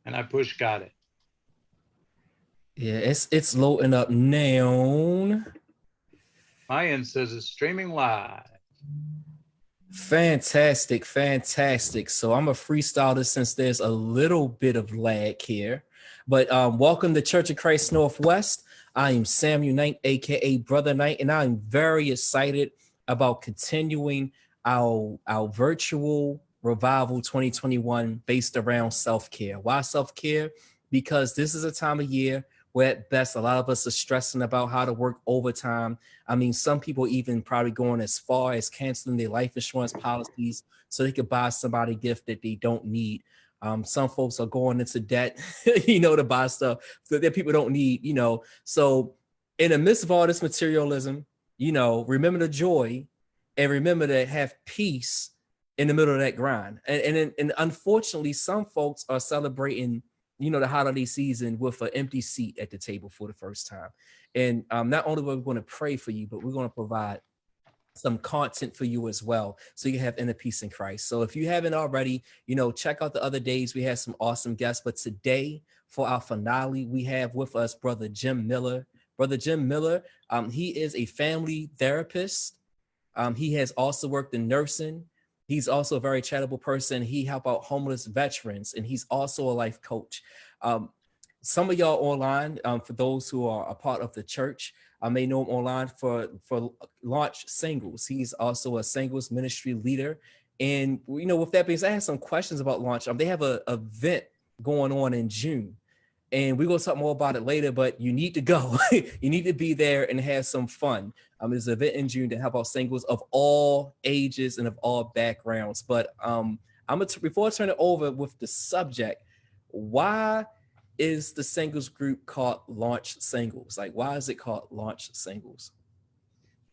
and I push got it. Yeah, it's loading up now. My end says it's streaming live. Fantastic, fantastic. So I'm a freestyler since there's a little bit of lag here. But welcome to Church of Christ Northwest. I am Samuel Knight, aka Brother Knight, and I'm very excited about continuing our virtual revival 2021 based around self-care. Why self-care? Because this is a time of year where at best a lot of us are stressing about how to work overtime. I mean, some people even probably going as far as canceling their life insurance policies so they could buy somebody a gift that they don't need. Some folks are going into debt, to buy stuff that people don't need, So in the midst of all this materialism, remember the joy and remember to have peace in the middle of that grind. And unfortunately, some folks are celebrating the holiday season with an empty seat at the table for the first time. And not only are we going to pray for you, but we're going to provide some content for you as well, so you can have inner peace in Christ. So if you haven't already, check out the other days. We had some awesome guests, but today for our finale, we have with us Brother Jim Miller. Brother Jim Miller, he is a family therapist. He has also worked in nursing. He's also a very charitable person. He help out homeless veterans, and he's also a life coach. Some of y'all online, for those who are a part of the church, I may know him online for Launch Singles. He's also a singles ministry leader. And, with that being said, I have some questions about Launch. They have a event going on in June. And we're going to talk more about it later, but you need to go. You need to be there and have some fun. There's an event in June to help out singles of all ages and of all backgrounds. But before I turn it over with the subject, why is the singles group called Launch Singles? Like, why is it called Launch Singles?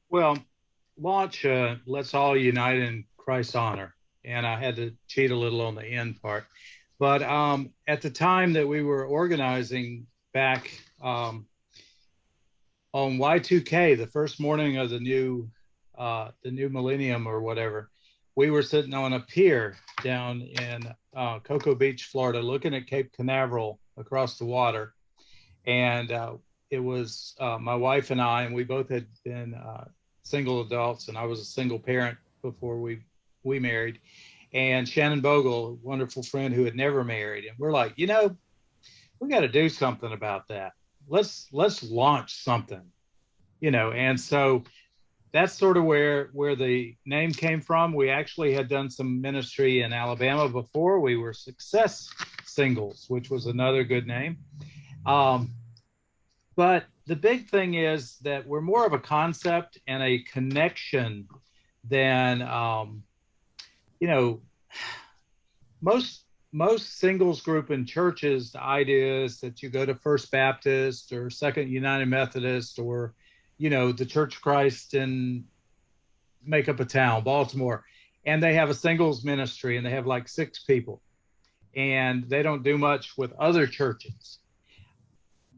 Well, launch let's all unite in Christ's honor. And I had to cheat a little on the end part. But at the time that we were organizing back on Y2K, the first morning of the new millennium or whatever, we were sitting on a pier down in Cocoa Beach, Florida, looking at Cape Canaveral across the water. And it was my wife and I, and we both had been single adults, and I was a single parent before we married. And Shannon Bogle, a wonderful friend who had never married. And we're like, we got to do something about that. Let's launch something, And so that's sort of where the name came from. We actually had done some ministry in Alabama before. We were Success Singles, which was another good name. But the big thing is that we're more of a concept and a connection than most singles group in churches, the idea is that you go to First Baptist or Second United Methodist or the Church of Christ and make up a town, Baltimore, and they have a singles ministry and they have like 6 people and they don't do much with other churches.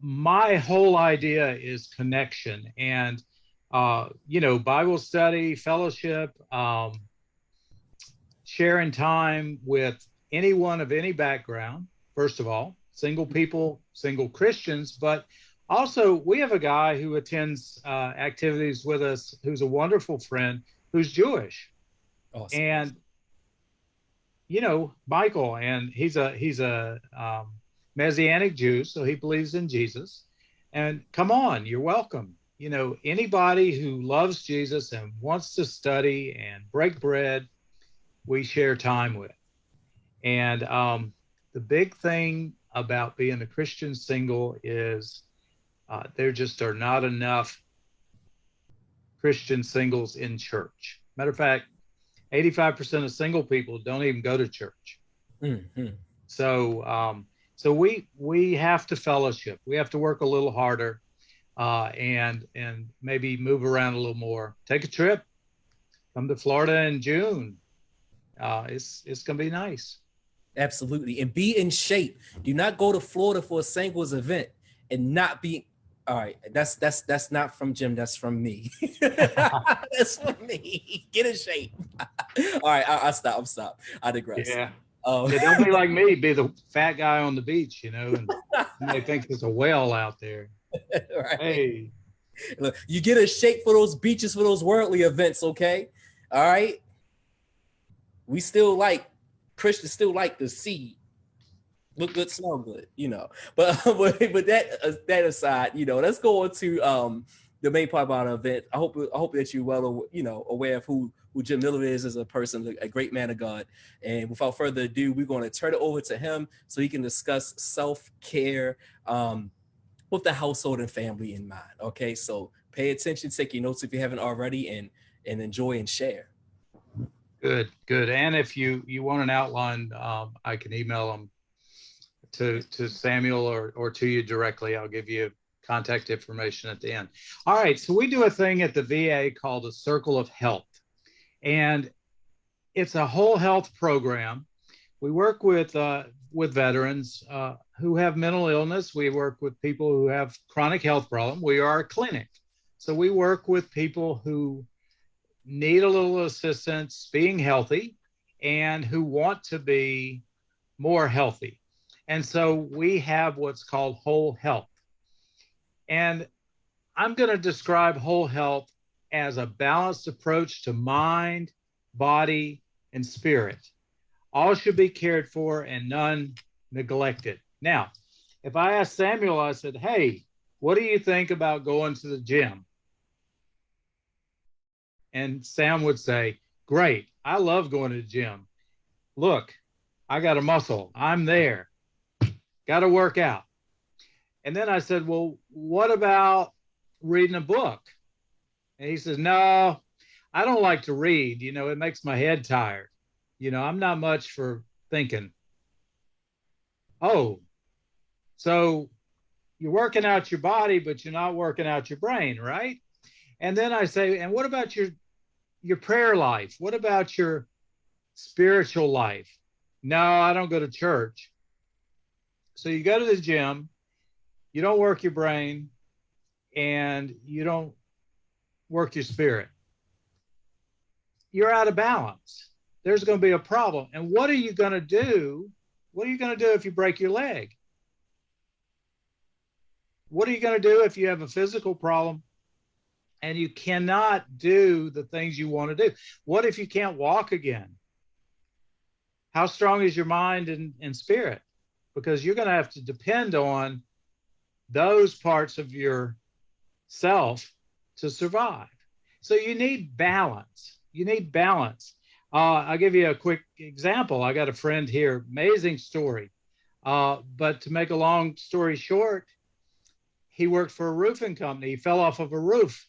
My whole idea is connection and Bible study, fellowship, sharing time with anyone of any background, first of all, single people, single Christians, but also we have a guy who attends activities with us who's a wonderful friend who's Jewish. Awesome. And, Michael, and he's a Messianic Jew, so he believes in Jesus. And come on, you're welcome. Anybody who loves Jesus and wants to study and break bread, we share time with. And the big thing about being a Christian single is there just are not enough Christian singles in church. Matter of fact, 85% of single people don't even go to church. Mm-hmm. So we have to fellowship. We have to work a little harder and maybe move around a little more. Take a trip. Come to Florida in June. It's gonna be nice. Absolutely. And be in shape. Do not go to Florida for a singles event and not be. All right, that's not from Jim. That's from me. That's from me. Get in shape. All right, I'll stop. I digress. Yeah. Yeah, don't be like me, be the fat guy on the beach, and they think there's a whale out there. Right. Hey, Look, you get a shape for those beaches for those worldly events, okay? All right. We still like Christians still like the sea. Look good, smell good, But that aside, let's go on to the main part about our event. I hope that you're well, aware of who Jim Miller is as a person, a great man of God. And without further ado, we're going to turn it over to him so he can discuss self-care with the household and family in mind. Okay, so pay attention, take your notes if you haven't already, and enjoy and share. good, good. And if you want an outline, I can email them to Samuel or to you directly. I'll give you contact information at the end. All right, so we do a thing at the VA called a Circle of Health, and it's a whole health program. We work with veterans who have mental illness. We work with people who have chronic health problems. We are a clinic, so we work with people who need a little assistance being healthy and who want to be more healthy. And so we have what's called whole health. And I'm going to describe whole health as a balanced approach to mind, body, and spirit. All should be cared for and none neglected. Now, if I asked Samuel, I said, hey, what do you think about going to the gym? And Sam would say, great, I love going to the gym. Look, I got a muscle, I'm there. Got to work out. And then I said, well, what about reading a book? And he says, no, I don't like to read. It makes my head tired. I'm not much for thinking. Oh, so you're working out your body, but you're not working out your brain, right? And then I say, and what about your prayer life? What about your spiritual life? No, I don't go to church. So you go to the gym, you don't work your brain, and you don't work your spirit. You're out of balance. There's going to be a problem. And what are you going to do? What are you going to do if you break your leg? What are you going to do if you have a physical problem and you cannot do the things you want to do? What if you can't walk again? How strong is your mind and spirit? Because you're going to have to depend on those parts of your self to survive. So you need balance. You need balance. I'll give you a quick example. I got a friend here, amazing story. But to make a long story short, he worked for a roofing company. He fell off of a roof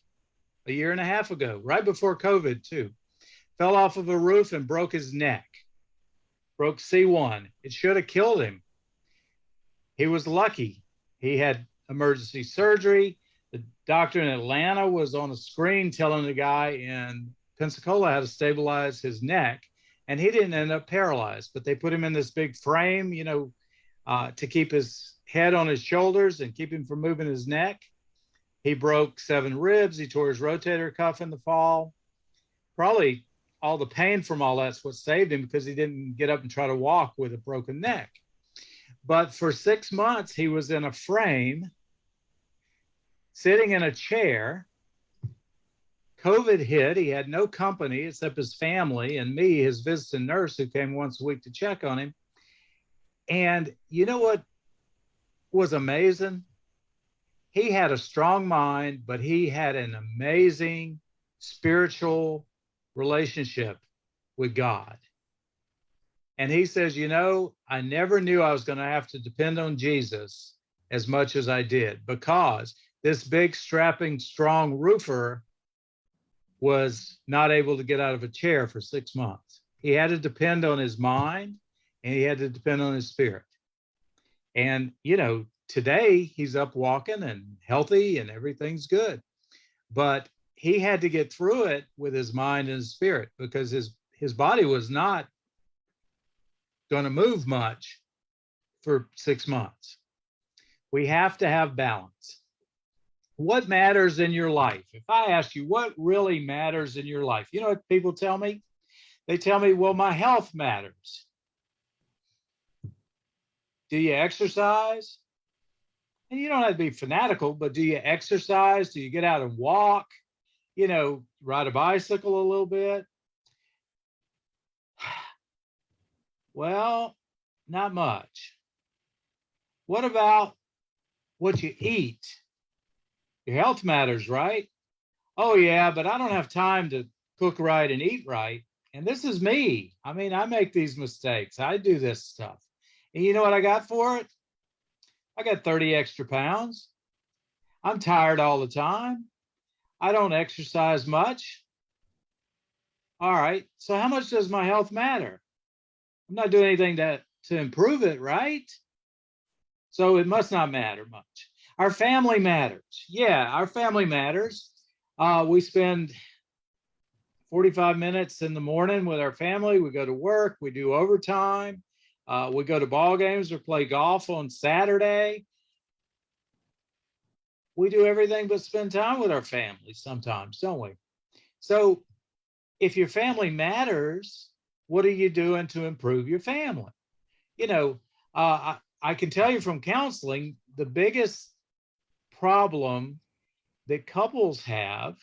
a year and a half ago, right before COVID too. Fell off of a roof and broke his neck, broke C1. It should have killed him. He was lucky. He had emergency surgery. The doctor in Atlanta was on a screen telling the guy in Pensacola how to stabilize his neck, and he didn't end up paralyzed, but they put him in this big frame, to keep his head on his shoulders and keep him from moving his neck. He broke 7 ribs. He tore his rotator cuff in the fall. Probably all the pain from all that's what saved him, because he didn't get up and try to walk with a broken neck. But for 6 months, he was in a frame, sitting in a chair. COVID hit. He had no company except his family and me, his visiting nurse, who came once a week to check on him. And you know what was amazing? He had a strong mind, but he had an amazing spiritual relationship with God. And he says, I never knew I was going to have to depend on Jesus as much as I did, because this big, strapping, strong roofer was not able to get out of a chair for 6 months. He had to depend on his mind, and he had to depend on his spirit. And, today he's up walking and healthy and everything's good. But he had to get through it with his mind and his spirit, because his body was not going to move much for 6 months. We have to have balance. What matters in your life? If I ask you what really matters in your life, you know what people tell me? They tell me, well, my health matters. Do you exercise? And you don't have to be fanatical, but do you exercise? Do you get out and walk? Ride a bicycle a little bit? Well, not much. What about what you eat? Your health matters, right? Oh, yeah, but I don't have time to cook right and eat right. And this is me. I mean, I make these mistakes. I do this stuff. And you know what I got for it? I got 30 extra pounds. I'm tired all the time. I don't exercise much. All right. So how much does my health matter? I'm not doing anything to improve it, right? So it must not matter much. Our family matters. Yeah, our family matters. We spend 45 minutes in the morning with our family. We go to work. We do overtime. We go to ball games or play golf on Saturday. We do everything but spend time with our family sometimes, don't we? So if your family matters, what are you doing to improve your family? I can tell you from counseling, the biggest problem that couples have,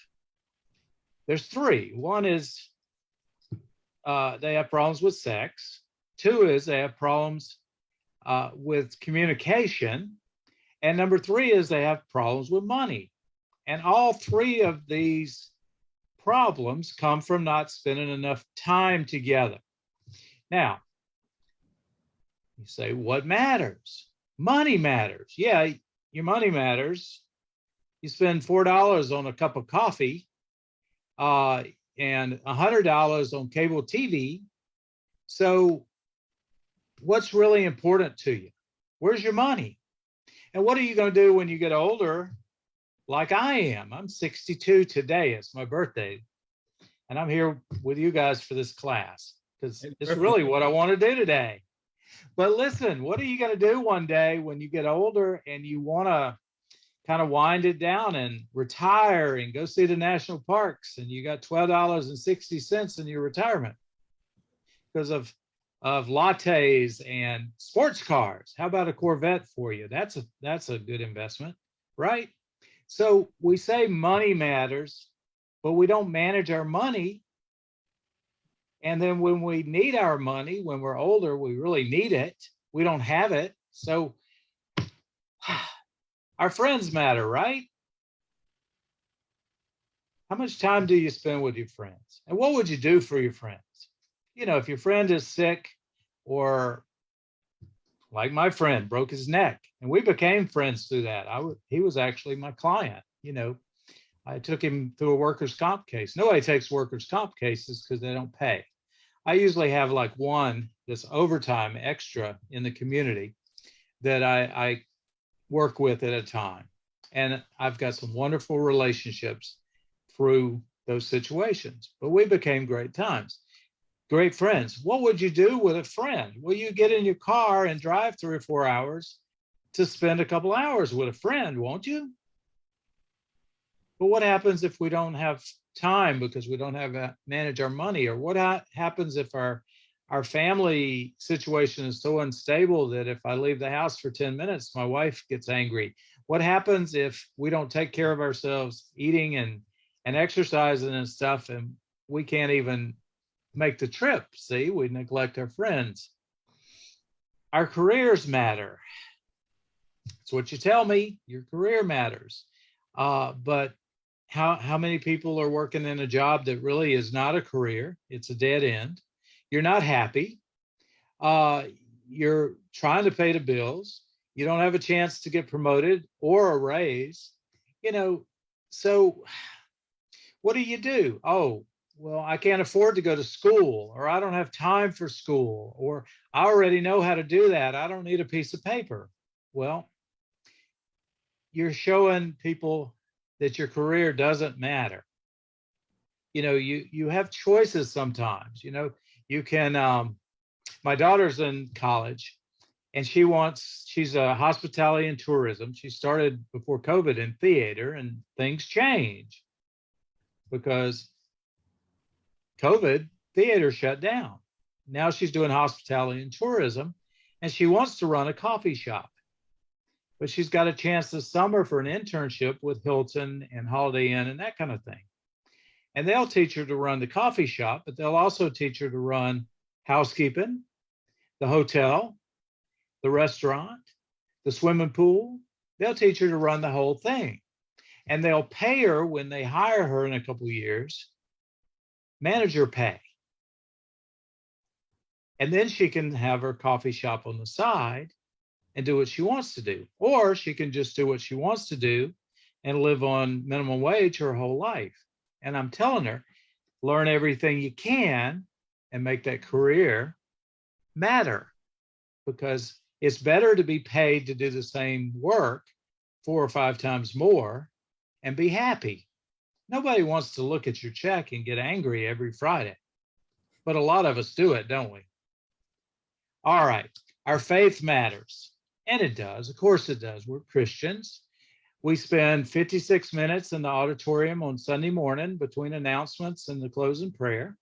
there's three. One is they have problems with sex. Two is they have problems with communication. And number three is they have problems with money. And all three of these problems come from not spending enough time together. Now, you say, what matters? Money matters. Yeah, your money matters. You spend $4 on a cup of coffee and $100 on cable TV. So what's really important to you? Where's your money? And what are you going to do when you get older, like I am? I'm 62 today. It's my birthday. And I'm here with you guys for this class because it's really what I want to do today. But listen, what are you going to do one day when you get older and you want to kind of wind it down and retire and go see the national parks and you got $12.60 in your retirement because of lattes and sports cars? How about a Corvette for you? That's a good investment, right? So we say money matters, but we don't manage our money. And then when we need our money, when we're older, we really need it. We don't have it. So our friends matter, right? How much time do you spend with your friends? And what would you do for your friends? If your friend is sick or like my friend broke his neck and we became friends through that. He was actually my client. I took him through a workers' comp case. Nobody takes workers' comp cases because they don't pay. I usually have like one that's overtime extra in the community that I work with at a time. And I've got some wonderful relationships through those situations. But we became great friends. What would you do with a friend? Well, you get in your car and drive 3 or 4 hours to spend a couple hours with a friend, won't you? But what happens if we don't have time because we don't have manage our money? Or what happens if our family situation is so unstable that if I leave the house for 10 minutes, my wife gets angry? What happens if we don't take care of ourselves, eating and exercising and stuff, and we can't even make the trip? See, we neglect our friends. Our careers matter. It's what you tell me. Your career matters. But how many people are working in a job that really is not a career? It's a dead end. You're not happy. You're trying to pay the bills. You don't have a chance to get promoted or a raise. So what do? Oh, well, I can't afford to go to school, or I don't have time for school, or I already know how to do that. I don't need a piece of paper. Well, you're showing people that your career doesn't matter. You have choices sometimes. You can, my daughter's in college and she's a hospitality and tourism. She started before COVID in theater, and things change because COVID, theater shut down. Now she's doing hospitality and tourism. and she wants to run a coffee shop. But she's got a chance this summer for an internship with Hilton and Holiday Inn and that kind of thing. And they'll teach her to run the coffee shop, but they'll also teach her to run housekeeping, the hotel, the restaurant, the swimming pool. They'll teach her to run the whole thing. And they'll pay her when they hire her in a couple of years, manager pay. And then she can have her coffee shop on the side and do what she wants to do. Or she can just do what she wants to do and live on minimum wage her whole life. And I'm telling her, learn everything you can and make that career matter, because it's better to be paid to do the same work 4 or 5 times more and be happy. Nobody wants to look at your check and get angry every Friday, but a lot of us do it, don't we? All right, our faith matters, and it does. Of course it does. We're Christians. We spend 56 minutes in the auditorium on Sunday morning between announcements and the closing prayer.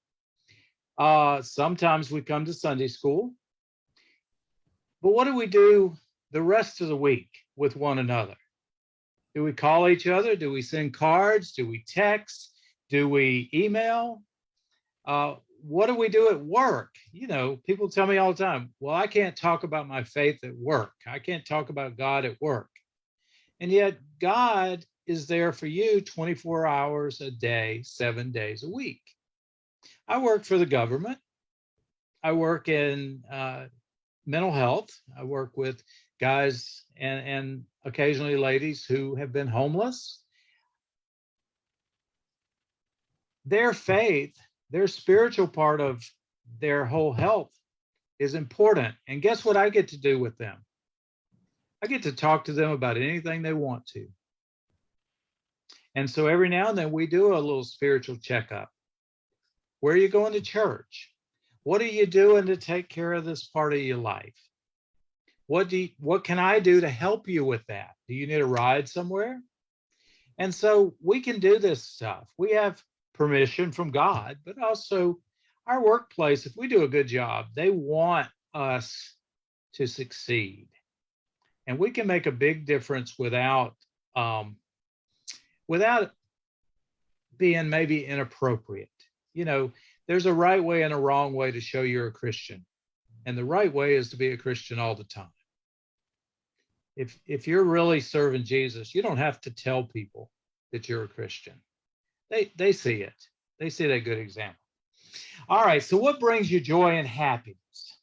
Sometimes we come to Sunday school. But what do we do the rest of the week with one another? Do we call each other? Do we send cards? Do we text? Do we email? What do we do at work? You know, people tell me all the time, well, I can't talk about my faith at work. I can't talk about God at work. And yet God is there for you 24 hours a day, 7 days a week. I work for the government. I work in mental health. I work with guys and occasionally ladies who have been homeless. Their faith, their spiritual part of their whole health is important. And guess what I get to do with them? I get to talk to them about anything they want to. And so every now and then we do a little spiritual checkup. Where are you going to church? What are you doing to take care of this part of your life? What can I do to help you with that? Do you need a ride somewhere? And so we can do this stuff. We have permission from God, but also our workplace, if we do a good job, they want us to succeed. And we can make a big difference without being maybe inappropriate. You know, there's a right way and a wrong way to show you're a Christian. And the right way is to be a Christian all the time. If you're really serving Jesus, you don't have to tell people that you're a Christian. They see it. They see that good example. All right, so what brings you joy and happiness?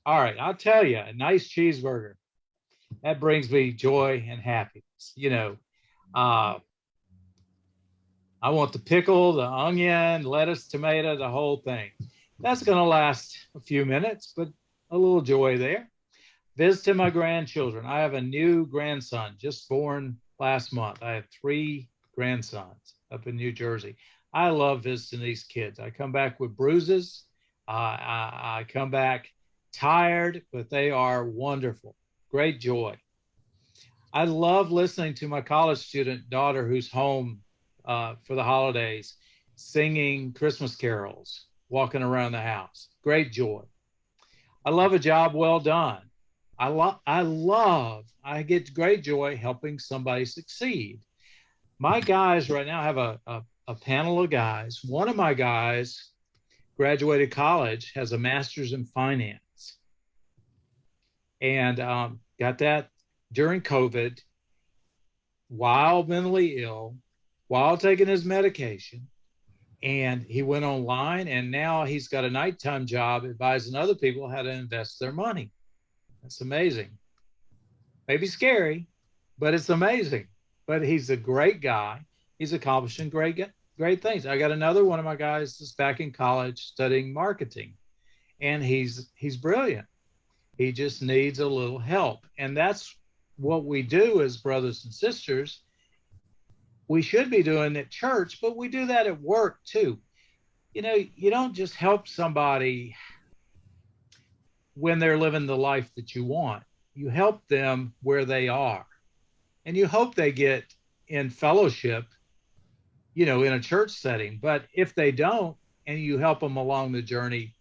All right, I'll tell you, a nice cheeseburger, that brings me joy and happiness. You know, I want the pickle, the onion, lettuce, tomato, the whole thing. That's going to last a few minutes, but a little joy there. Visiting my grandchildren. I have a new grandson just born last month. I have 3 grandsons up in New Jersey. I love visiting these kids. I come back with bruises. I come back tired, but they are wonderful. Great joy. I love listening to my college student daughter who's home for the holidays, singing Christmas carols, walking around the house. Great joy. I love a job well done. I get great joy helping somebody succeed. My guys right now have a panel of guys. One of my guys graduated college, has a master's in finance, and got that during COVID, while mentally ill, while taking his medication. And he went online, and now he's got a nighttime job advising other people how to invest their money. That's amazing. Maybe scary, but it's amazing. But he's a great guy. He's accomplishing great things. I got another one of my guys that's back in college studying marketing, and he's brilliant. He just needs a little help. And that's what we do as brothers and sisters. We should be doing at church, but we do that at work too. You know, you don't just help somebody when they're living the life that you want. You help them where they are. And you hope they get in fellowship, you know, in a church setting. But if they don't, and you help them along the journey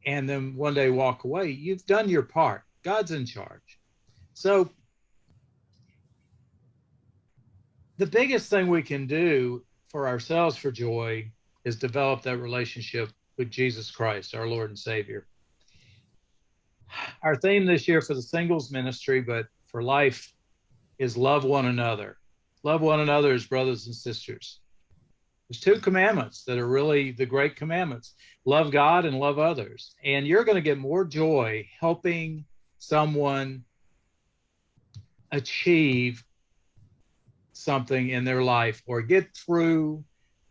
and then one day walk away. You've done your part. God's in charge. So the biggest thing we can do for ourselves for joy is develop that relationship with Jesus Christ, our Lord and Savior. Our theme this year for the singles ministry, but for life, is love one another. Love one another as brothers and sisters. There's two commandments that are really the great commandments. Love God and love others. And you're going to get more joy helping someone achieve something in their life or get through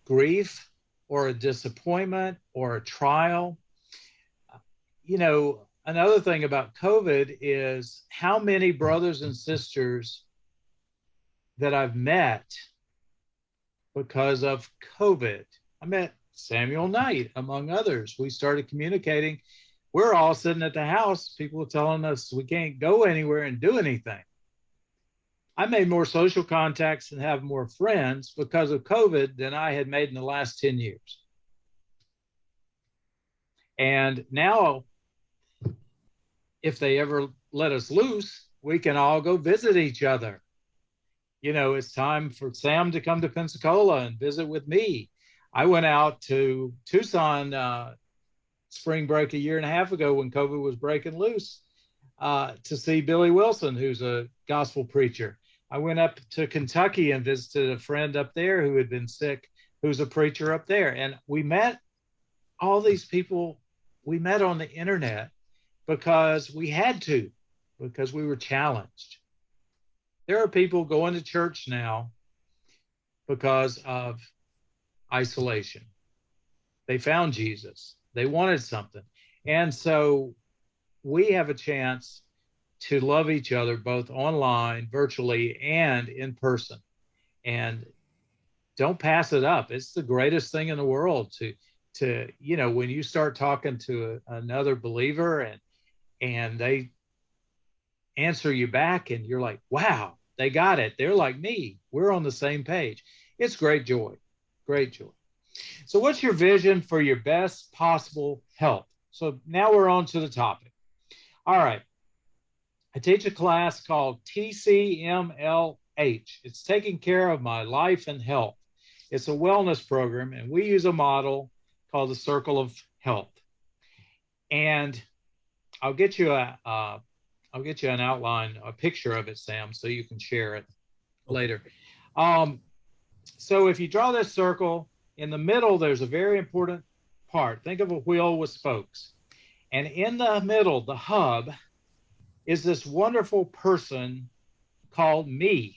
grief or a disappointment or a trial. You know, another thing about COVID is how many brothers and sisters that I've met because of COVID. I met Samuel Knight, among others. We started communicating. We're all sitting at the house. People are telling us we can't go anywhere and do anything. I made more social contacts and have more friends because of COVID than I had made in the last 10 years. And now, if they ever let us loose, we can all go visit each other. You know, it's time for Sam to come to Pensacola and visit with me. I went out to Tucson spring break a year and a half ago when COVID was breaking loose to see Billy Wilson, who's a gospel preacher. I went up to Kentucky and visited a friend up there who had been sick, who's a preacher up there. And we met all these people we met on the internet because we had to, because we were challenged. There are people going to church now because of isolation. They found Jesus. They wanted something. And so we have a chance to love each other both online, virtually, and in person. And don't pass it up. It's the greatest thing in the world to you know, when you start talking to another believer and they answer you back and you're like, wow, they got it. They're like me. We're on the same page. It's great joy, great joy. So what's your vision for your best possible health? So now we're on to the topic. All right. I teach a class called TCMLH. It's taking care of my life and health. It's a wellness program, and we use a model called the Circle of Health. And I'll get you an outline, a picture of it, Sam, so you can share it later. So if you draw this circle, in the middle, there's a very important part. Think of a wheel with spokes. And in the middle, the hub, is this wonderful person called me.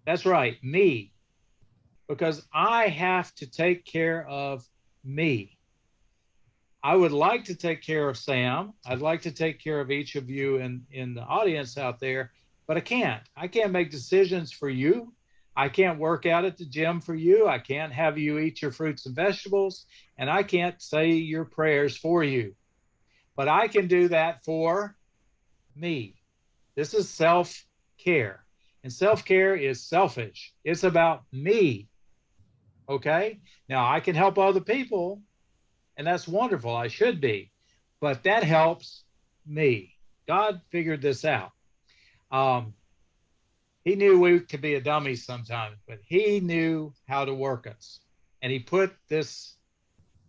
That's right, me. Because I have to take care of me. I would like to take care of Sam. I'd like to take care of each of you in the audience out there, but I can't. I can't make decisions for you. I can't work out at the gym for you. I can't have you eat your fruits and vegetables, and I can't say your prayers for you. But I can do that for me. This is self-care. And self-care is selfish. It's about me. Okay? Now, I can help other people, and that's wonderful. I should be. But that helps me. God figured this out. He knew we could be a dummy sometimes, but he knew how to work us. And he put this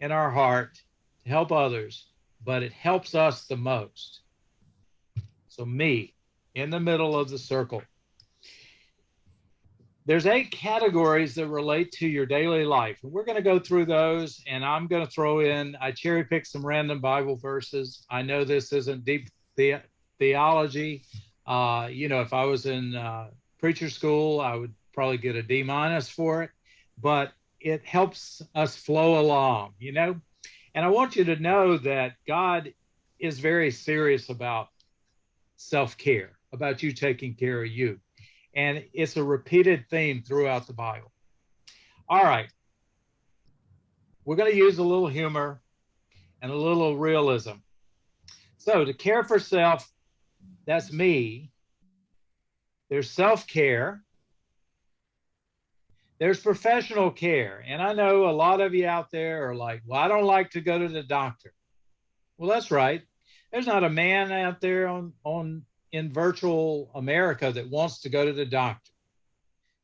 in our heart to help others, but it helps us the most. So me, in the middle of the circle. There's 8 categories that relate to your daily life. And we're going to go through those, and I'm going to throw in, I cherry picked some random Bible verses. I know this isn't deep theology. You know, if I was in preacher school, I would probably get a D- for it, but it helps us flow along, you know? And I want you to know that God is very serious about self-care, about you taking care of you. And it's a repeated theme throughout the Bible. All right. We're going to use a little humor and a little realism. So to care for self, that's me. There's self-care. There's professional care. And I know a lot of you out there are like, well, I don't like to go to the doctor. Well, that's right. There's not a man out there on in virtual America that wants to go to the doctor.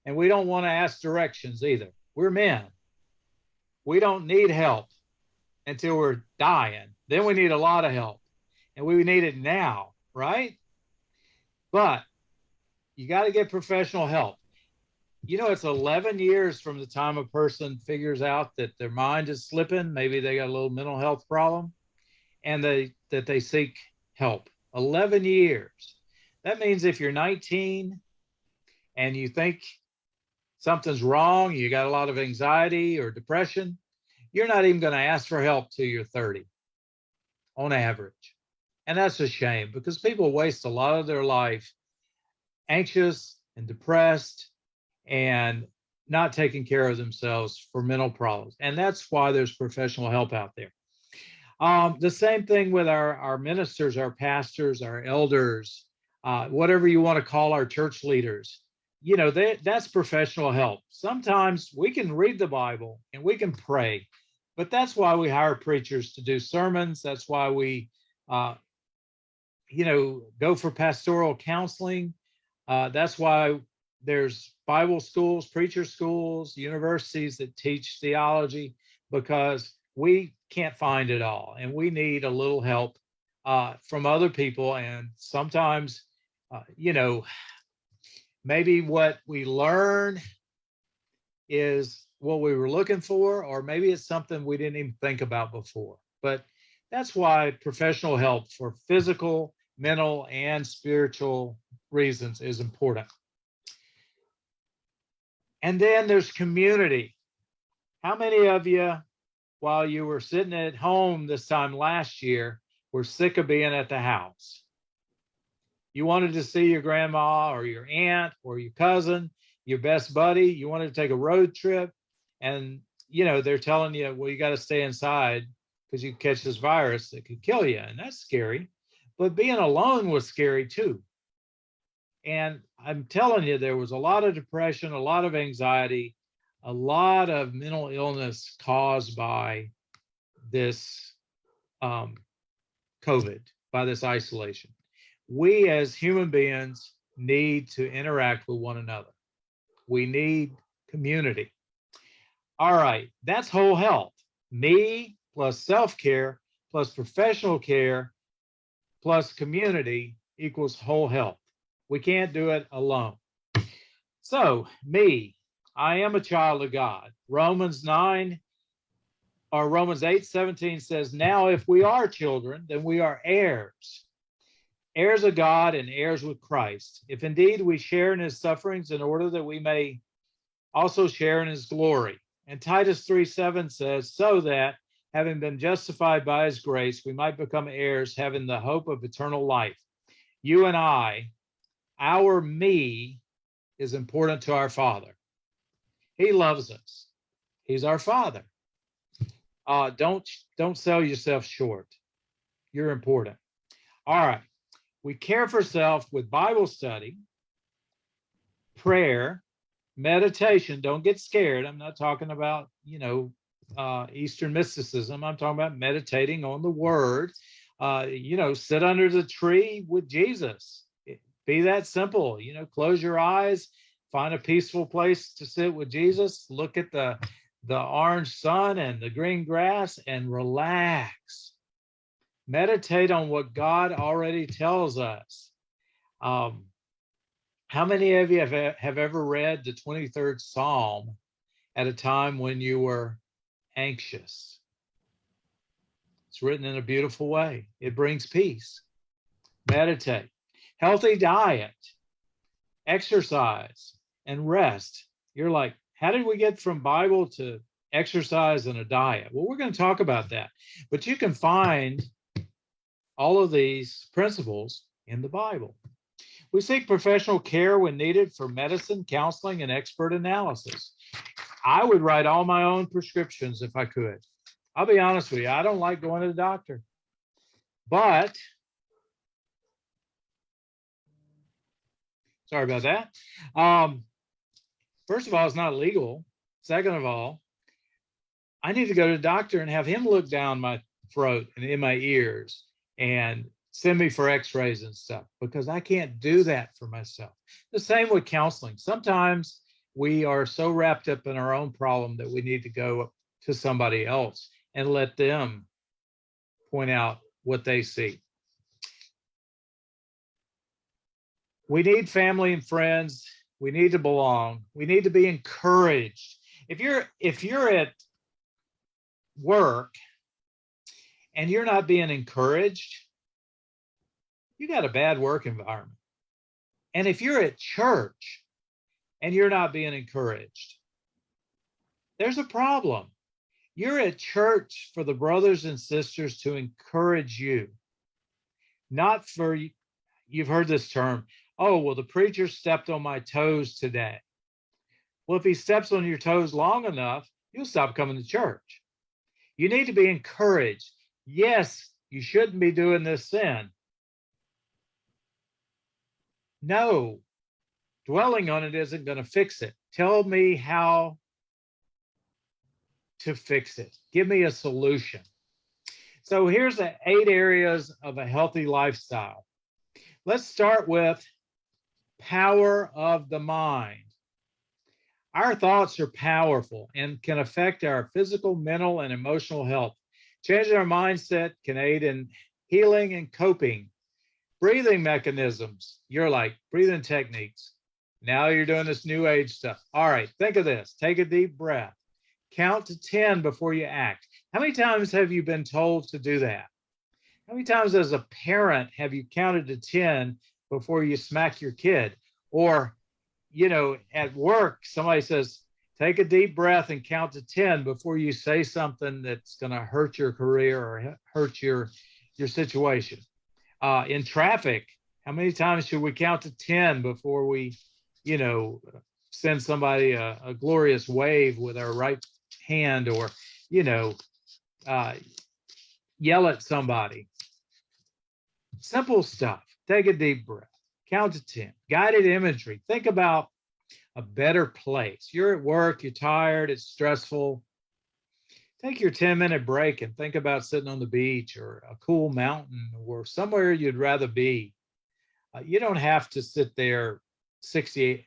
And we don't want to ask directions either. We're men. We don't need help until we're dying. Then we need a lot of help. And we need it now, right? But you got to get professional help. You know, it's 11 years from the time a person figures out that their mind is slipping. Maybe they got a little mental health problem and that they seek help. 11 years. That means if you're 19 and you think something's wrong, you got a lot of anxiety or depression, you're not even going to ask for help till you're 30 on average. And that's a shame because people waste a lot of their life anxious and depressed and not taking care of themselves for mental problems. And that's why there's professional help out there. The same thing with our ministers, our pastors, our elders, whatever you want to call our church leaders. You know, that's professional help. Sometimes we can read the Bible and we can pray, but that's why we hire preachers to do sermons. That's why we, go for pastoral counseling. That's why there's Bible schools, preacher schools, universities that teach theology, because we can't find it all and we need a little help from other people. And sometimes, maybe what we learn is what we were looking for, or maybe it's something we didn't even think about before. But that's why professional help for physical, mental, and spiritual reasons is important. And then there's community. How many of you, while you were sitting at home this time last year, were sick of being at the house? You wanted to see your grandma or your aunt or your cousin, your best buddy. You wanted to take a road trip. And, they're telling you, well, you got to stay inside because you catch this virus that could kill you. And that's scary. But being alone was scary too. And I'm telling you, there was a lot of depression, a lot of anxiety, a lot of mental illness caused by this COVID, by this isolation. We as human beings need to interact with one another. We need community. All right, that's whole health. Me plus self-care plus professional care plus community equals whole health. We can't do it alone. So, me, I am a child of God. Romans 8:17 says, now if we are children, then we are heirs. Heirs of God and heirs with Christ, if indeed we share in his sufferings in order that we may also share in his glory. And Titus 3:7 says, so that having been justified by his grace, we might become heirs, having the hope of eternal life. You and I, our me is important to our Father. He loves us. He's our Father. Don't sell yourself short. You're important. All right. We care for self with Bible study, prayer, meditation. Don't get scared. I'm not talking about, Eastern mysticism. I'm talking about meditating on the word. Sit under the tree with Jesus. Be that simple. Close your eyes, find a peaceful place to sit with Jesus, look at the orange sun and the green grass and relax. Meditate on what God already tells us. How many of you have ever read the 23rd Psalm at a time when you were anxious? It's written in a beautiful way. It brings peace. Meditate. Healthy diet, exercise, and rest. You're like, how did we get from Bible to exercise and a diet? Well, we're going to talk about that. But you can find all of these principles in the Bible. We seek professional care when needed for medicine, counseling, and expert analysis. I would write all my own prescriptions if I could. I'll be honest with you, I don't like going to the doctor. But, sorry about that. First of all, it's not legal. Second of all, I need to go to the doctor and have him look down my throat and in my ears and send me for x-rays and stuff, because I can't do that for myself. The same with counseling. Sometimes we are so wrapped up in our own problem that we need to go to somebody else and let them point out what they see. We need family and friends. We need to belong. We need to be encouraged. If you're at work and you're not being encouraged, you got a bad work environment. And if you're at church and you're not being encouraged, there's a problem. You're at church for the brothers and sisters to encourage you, not for, you've heard this term, oh, well, the preacher stepped on my toes today. Well, if he steps on your toes long enough, you'll stop coming to church. You need to be encouraged. Yes, you shouldn't be doing this sin. No, dwelling on it isn't going to fix it. Tell me how to fix it. Give me a solution. So here's the 8 areas of a healthy lifestyle. Let's start with power of the mind. Our thoughts are powerful and can affect our physical, mental, and emotional health. Changing our mindset can aid in healing and coping. Breathing mechanisms, you're like breathing techniques. Now you're doing this new age stuff. All right, think of this. Take a deep breath. Count to 10 before you act. How many times have you been told to do that? How many times as a parent have you counted to 10 before you smack your kid? Or, you know, at work, somebody says, take a deep breath and count to 10 before you say something that's going to hurt your career or hurt your situation. In traffic, how many times should we count to 10 before we, you know, send somebody a glorious wave with our right hand, or, you know, yell at somebody? Simple stuff. Take a deep breath. Count to 10. Guided imagery. Think about a better place. You're at work, you're tired, it's stressful. Take your 10-minute break and think about sitting on the beach or a cool mountain or somewhere you'd rather be. You don't have to sit there 60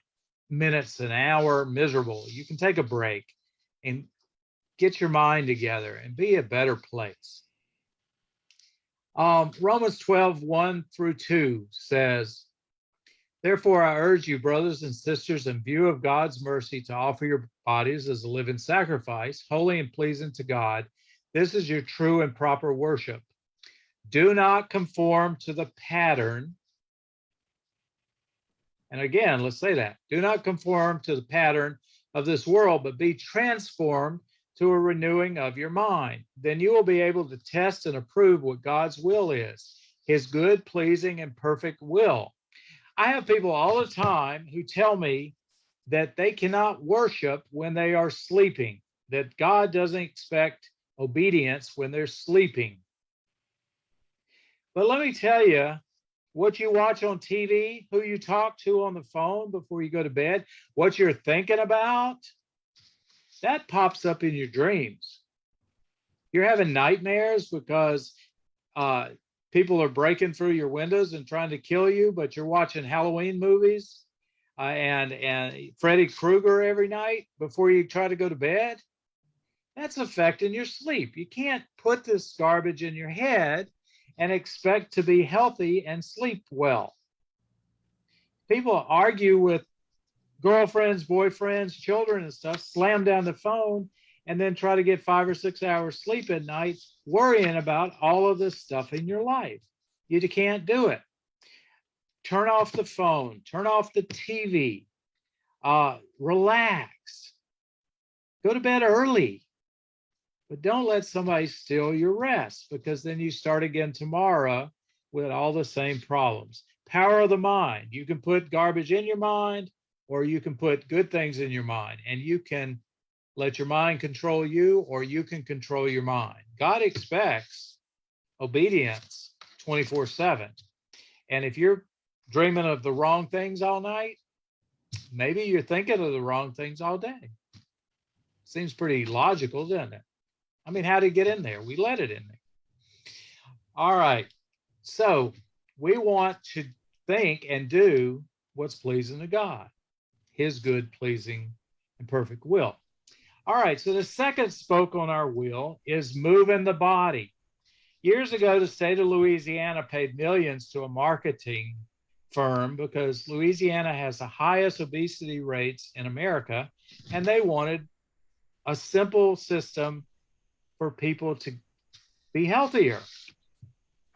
minutes, an hour, miserable. You can take a break and get your mind together and be a better place. Romans 12:1-2 says, therefore, I urge you, brothers and sisters, in view of God's mercy, to offer your bodies as a living sacrifice, holy and pleasing to God. This is your true and proper worship. Do not conform to the pattern. And again, let's say that. Do not conform to the pattern of this world, but be transformed to a renewing of your mind. Then you will be able to test and approve what God's will is, his good, pleasing, and perfect will. I have people all the time who tell me that they cannot worship when they are sleeping, that God doesn't expect obedience when they're sleeping. But let me tell you, what you watch on TV, who you talk to on the phone before you go to bed, what you're thinking about, that pops up in your dreams. You're having nightmares because people are breaking through your windows and trying to kill you, but you're watching Halloween movies and Freddy Krueger every night before you try to go to bed. That's affecting your sleep. You can't put this garbage in your head and expect to be healthy and sleep well. People argue with girlfriends, boyfriends, children and stuff, slam down the phone, and then try to get 5 or 6 hours sleep at night, worrying about all of this stuff in your life. You can't do it. Turn off the phone, turn off the TV, relax, go to bed early, but don't let somebody steal your rest, because then you start again tomorrow with all the same problems. Power of the mind. You can put garbage in your mind, or you can put good things in your mind, and you can let your mind control you, or you can control your mind. God expects obedience 24/7. And if you're dreaming of the wrong things all night, maybe you're thinking of the wrong things all day. Seems pretty logical, doesn't it? I mean, how did it get in there? We let it in there. All right. So we want to think and do what's pleasing to God, his good, pleasing, and perfect will. All right. So the second spoke on our will is moving the body. Years ago, the state of Louisiana paid millions to a marketing firm because Louisiana has the highest obesity rates in America, and they wanted a simple system for people to be healthier.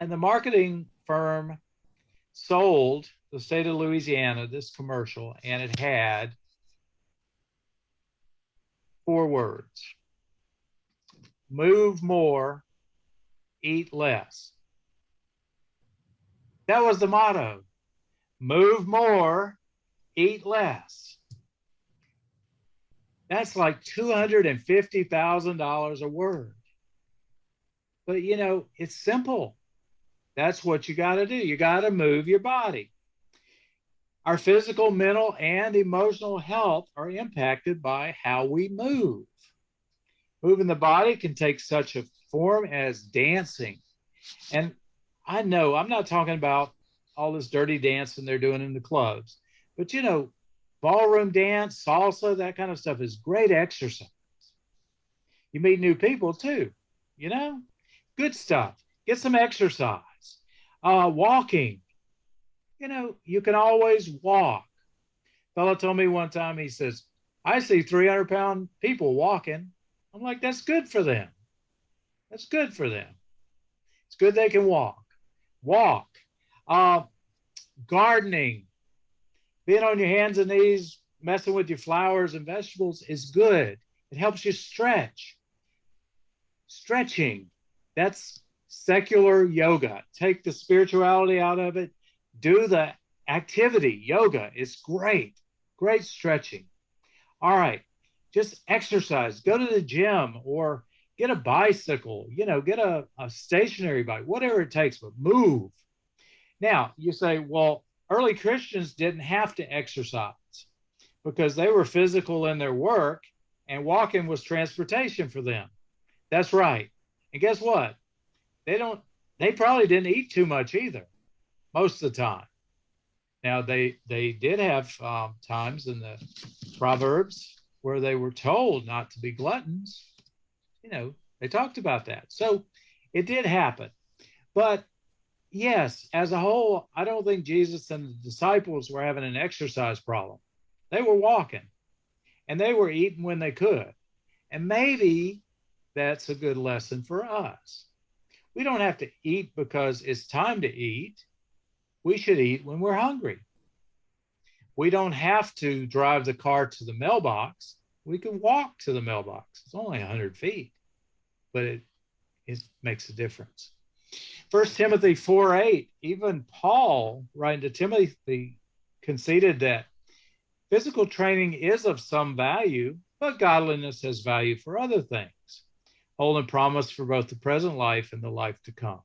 And the marketing firm sold the state of Louisiana this commercial, and it had 4 words: move more, eat less. That was the motto: move more, eat less. That's like $250,000 a word. But you know, it's simple. That's what you got to do. You got to move your body. Our physical, mental, and emotional health are impacted by how we move. Moving the body can take such a form as dancing. And I know I'm not talking about all this dirty dancing they're doing in the clubs, but you know, ballroom dance, salsa, that kind of stuff is great exercise. You meet new people too, you know, good stuff. Get some exercise. Walking, you know, you can always walk. Fellow told me one time, he says, I see 300-pound people walking. I'm like, that's good for them. That's good for them. It's good they can walk. Walk. Gardening, being on your hands and knees, messing with your flowers and vegetables is good. It helps you stretch. Stretching, that's secular yoga. Take the spirituality out of it. Do the activity. Yoga is great. Great stretching. All right. Just exercise. Go to the gym or get a bicycle, you know, get a stationary bike, whatever it takes, but move. Now, you say, well, early Christians didn't have to exercise because they were physical in their work and walking was transportation for them. That's right. And guess what? They probably didn't eat too much either, most of the time. Now, they did have times in the Proverbs where they were told not to be gluttons. You know, they talked about that. So it did happen. But yes, as a whole, I don't think Jesus and the disciples were having an exercise problem. They were walking and they were eating when they could. And maybe that's a good lesson for us. We don't have to eat because it's time to eat. We should eat when we're hungry. We don't have to drive the car to the mailbox. We can walk to the mailbox. It's only 100 feet, but it makes a difference. 1 Timothy 4:8, even Paul, writing to Timothy, conceded that physical training is of some value, but godliness has value for other things, holding promise for both the present life and the life to come.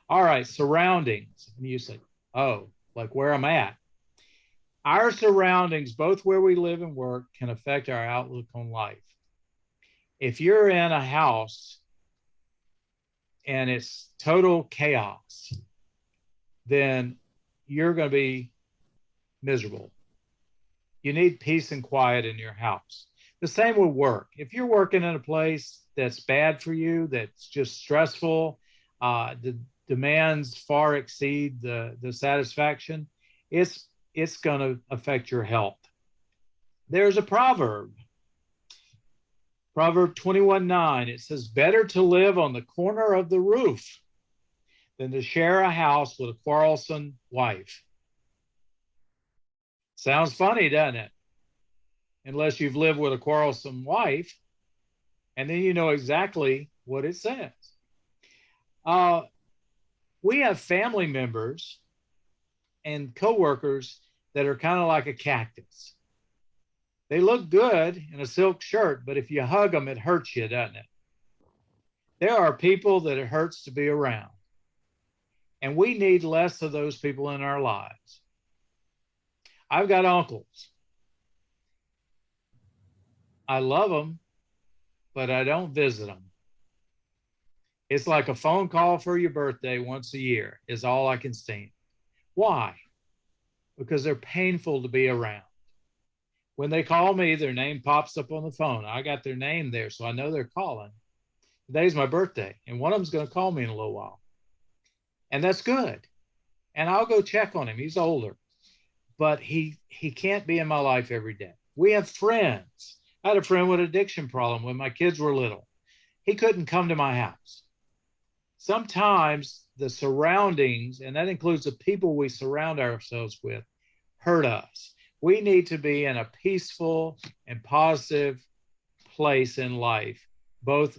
All right, surroundings. And you say, oh, like where I'm at. Our surroundings, both where we live and work, can affect our outlook on life. If you're in a house and it's total chaos, then you're going to be miserable. You need peace and quiet in your house. The same with work. If you're working in a place that's bad for you, that's just stressful, the demands far exceed the satisfaction, it's going to affect your health. There's a proverb. Proverb 21:9, it says, better to live on the corner of the roof than to share a house with a quarrelsome wife. Sounds funny, doesn't it? Unless you've lived with a quarrelsome wife, and then you know exactly what it says. We have family members and coworkers that are kind of like a cactus. They look good in a silk shirt, but if you hug them, it hurts you, doesn't it? There are people that it hurts to be around. And we need less of those people in our lives. I've got uncles. I love them, but I don't visit them. It's like a phone call for your birthday once a year is all I can stand. Why? Because they're painful to be around. When they call me, their name pops up on the phone. I got their name there, so I know they're calling. Today's my birthday, and one of them's going to call me in a little while. And that's good. And I'll go check on him. He's older, but he can't be in my life every day. We have friends. I had a friend with an addiction problem when my kids were little. He couldn't come to my house. Sometimes the surroundings, and that includes the people we surround ourselves with, hurt us. We need to be in a peaceful and positive place in life, both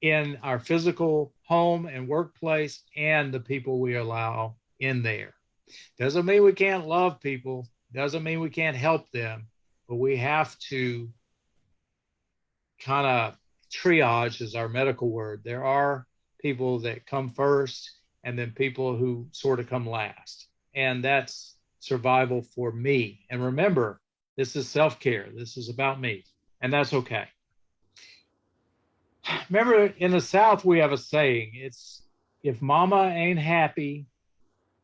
in our physical home and workplace and the people we allow in there. Doesn't mean we can't love people, doesn't mean we can't help them, but we have to kind of triage is our medical word. There are people that come first and then people who sort of come last. And that's survival for me. And remember, this is self-care. This is about me. And that's okay. Remember, in the South, we have a saying. It's, if mama ain't happy,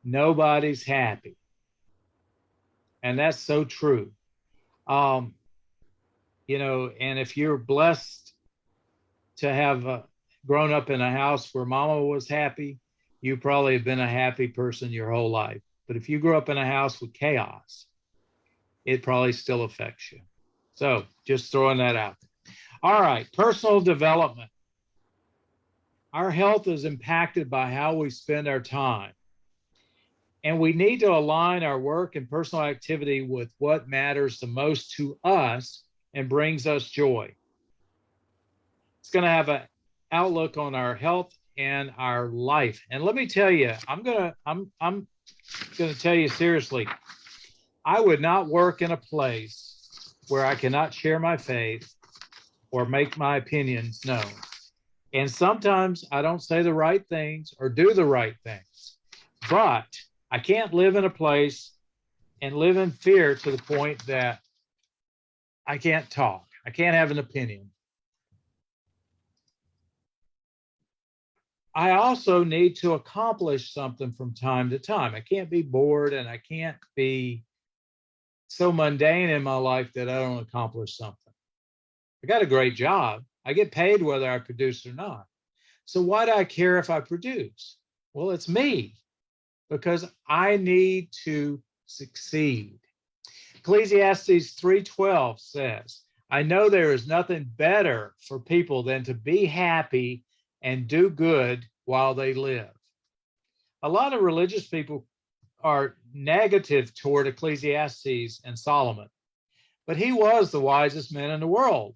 nobody's happy. And that's so true. You know, and if you're blessed to have grown up in a house where mama was happy, you probably have been a happy person your whole life. But if you grew up in a house with chaos, it probably still affects you. So just throwing that out there. All right, personal development. Our health is impacted by how we spend our time. And we need to align our work and personal activity with what matters the most to us and brings us joy. It's going to have an outlook on our health and our life. And let me tell you, I'm going to tell you seriously, I would not work in a place where I cannot share my faith or make my opinions known. And sometimes I don't say the right things or do the right things, but I can't live in a place and live in fear to the point that I can't talk. I can't have an opinion. I also need to accomplish something from time to time. I can't be bored and I can't be so mundane in my life that I don't accomplish something. I got a great job. I get paid whether I produce or not. So why do I care if I produce? Well, it's me, because I need to succeed. Ecclesiastes 3:12 says, I know there is nothing better for people than to be happy and do good while they live. A lot of religious people are negative toward Ecclesiastes and Solomon, but he was the wisest man in the world,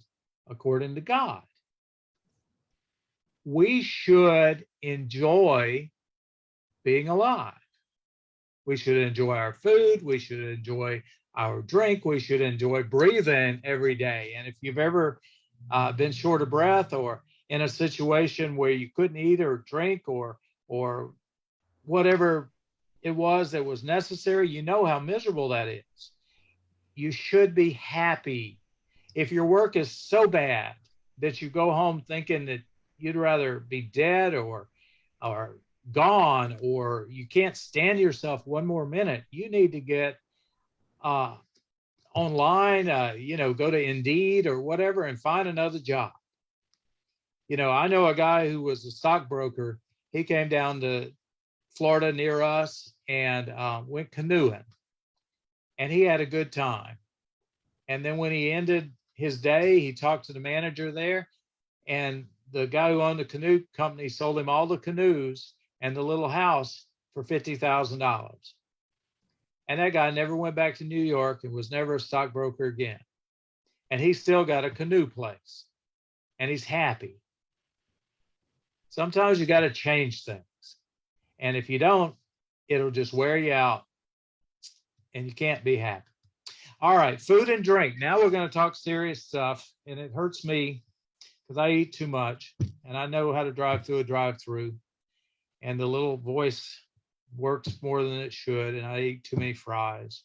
according to God. We should enjoy being alive. We should enjoy our food. We should enjoy our drink. We should enjoy breathing every day. And if you've ever been short of breath or in a situation where you couldn't eat or drink or whatever it was that was necessary, you know how miserable that is. You should be happy. If your work is so bad that you go home thinking that you'd rather be dead or gone, or you can't stand yourself one more minute, you need to get online, go to Indeed or whatever and find another job. You know, I know a guy who was a stockbroker. He came down to Florida near us and went canoeing, and he had a good time. And then when he ended his day, he talked to the manager there, and the guy who owned the canoe company sold him all the canoes and the little house for $50,000. And that guy never went back to New York and was never a stockbroker again. And he still got a canoe place, and he's happy. Sometimes you got to change things. And if you don't, it'll just wear you out and you can't be happy. All right, food and drink. Now we're going to talk serious stuff, and it hurts me because I eat too much, and I know how to drive through a drive-through, and the little voice works more than it should, and I eat too many fries.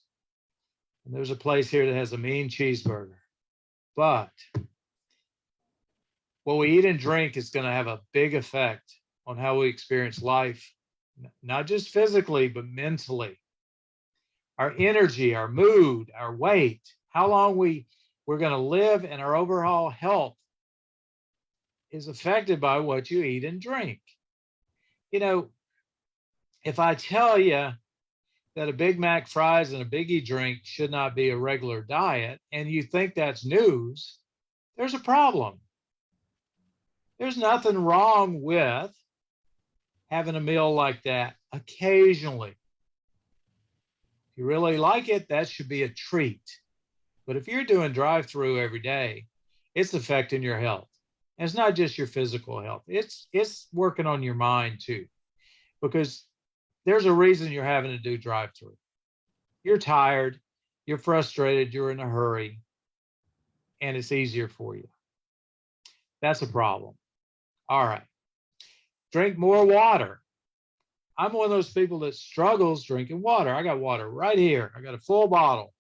And there's a place here that has a mean cheeseburger. But what we eat and drink is going to have a big effect on how we experience life, not just physically, but mentally. Our energy, our mood, our weight, how long we're going to live, and our overall health is affected by what you eat and drink. You know, if I tell you that a Big Mac fries and a Biggie drink should not be a regular diet, and you think that's news, there's a problem. There's nothing wrong with having a meal like that occasionally. If you really like it, that should be a treat. But if you're doing drive-through every day, it's affecting your health. And it's not just your physical health. It's working on your mind too, because there's a reason you're having to do drive-through. You're tired, you're frustrated, you're in a hurry, and it's easier for you. That's a problem. All right. Drink more water. I'm one of those people that struggles drinking water. I got water right here. I got a full bottle,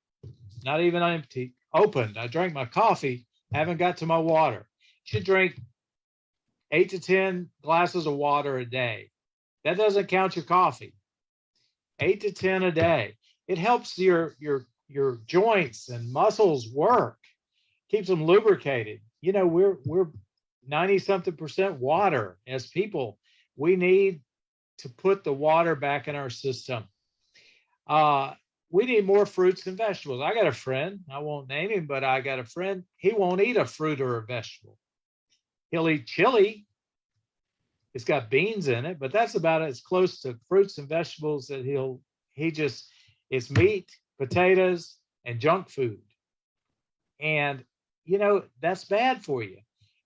not even empty, opened. I drank my coffee, haven't got to my water. You should drink 8 to 10 glasses of water a day. That doesn't count your coffee. 8 to 10 a day. It helps your joints and muscles work, keeps them lubricated. You know, we're 90-something% water as people. We need to put the water back in our system. We need more fruits and vegetables. I got a friend, I won't name him, but I got a friend, he won't eat a fruit or a vegetable. He'll eat chili. It's got beans in it, but that's about as close to fruits and vegetables that it's meat, potatoes, and junk food. And, you know, that's bad for you.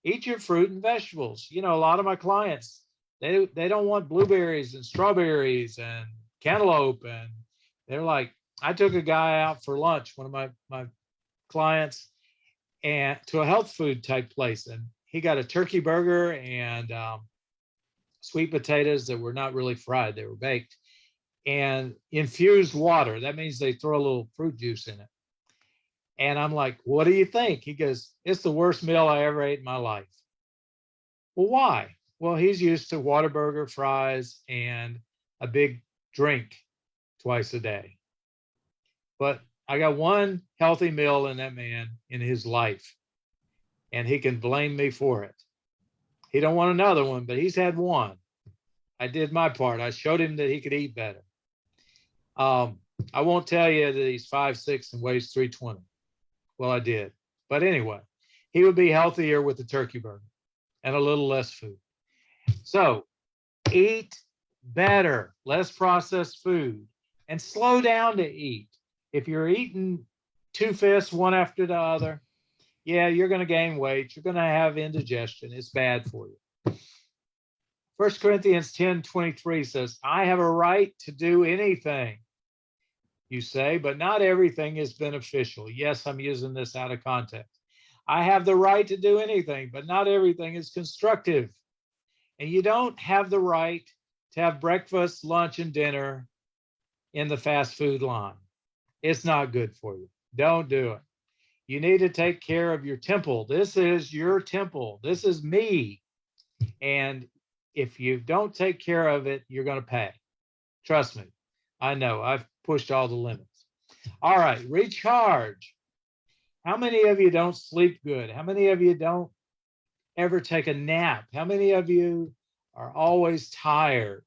Eat your fruit and vegetables. You know, a lot of my clients, they don't want blueberries and strawberries and cantaloupe. And they're like, I took a guy out for lunch, one of my clients, and to a health food type place. And he got a turkey burger and sweet potatoes that were not really fried. They were baked and infused water. That means they throw a little fruit juice in it. And I'm like, what do you think? He goes, it's the worst meal I ever ate in my life. Well, why? Well, he's used to Whataburger, fries, and a big drink twice a day. But I got one healthy meal in that man in his life, and he can blame me for it. He don't want another one, but he's had one. I did my part. I showed him that he could eat better. I won't tell you that he's 5'6" and weighs 320. Well, I did. But anyway, he would be healthier with the turkey burger and a little less food. So eat better, less processed food, and slow down to eat. If you're eating two fists, one after the other, yeah, you're going to gain weight. You're going to have indigestion. It's bad for you. 1 Corinthians 10:23 says, I have a right to do anything, you say, but not everything is beneficial. Yes, I'm using this out of context. I have the right to do anything, but not everything is constructive. And you don't have the right to have breakfast, lunch, and dinner in the fast food line. It's not good for you. Don't do it. You need to take care of your temple. This is your temple. This is me. And if you don't take care of it, you're going to pay. Trust me. I know. I've pushed all the limits. All right. Recharge. How many of you don't sleep good? How many of you don't ever take a nap? How many of you are always tired?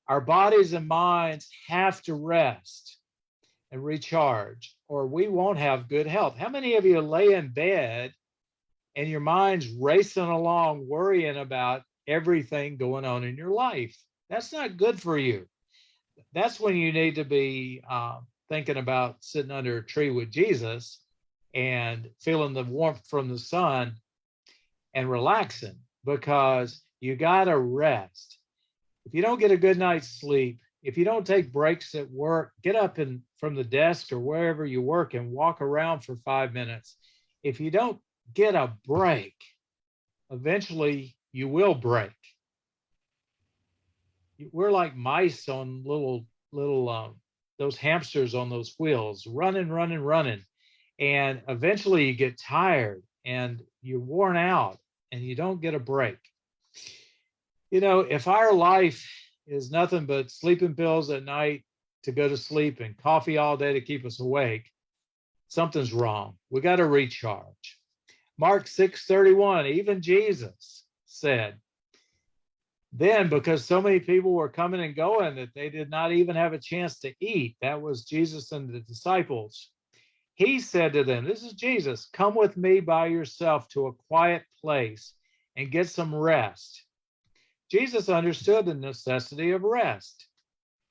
Our bodies and minds have to rest and recharge, or we won't have good health. How many of you lay in bed and your mind's racing along, worrying about everything going on in your life? That's not good for you. That's when you need to be thinking about sitting under a tree with Jesus and feeling the warmth from the sun and relaxing, because you got to rest. If you don't get a good night's sleep, if you don't take breaks at work, get up from the desk or wherever you work and walk around for 5 minutes. If you don't get a break, eventually you will break. We're like mice on the those hamsters on those wheels, running, running, running. And eventually you get tired and you're worn out and you don't get a break. You know, if our life is nothing but sleeping pills at night to go to sleep and coffee all day to keep us awake, something's wrong. We got to recharge. Mark 6:31, even Jesus said, then because so many people were coming and going that they did not even have a chance to eat, that was Jesus and the disciples. He said to them, this is Jesus, come with me by yourself to a quiet place and get some rest. Jesus understood the necessity of rest.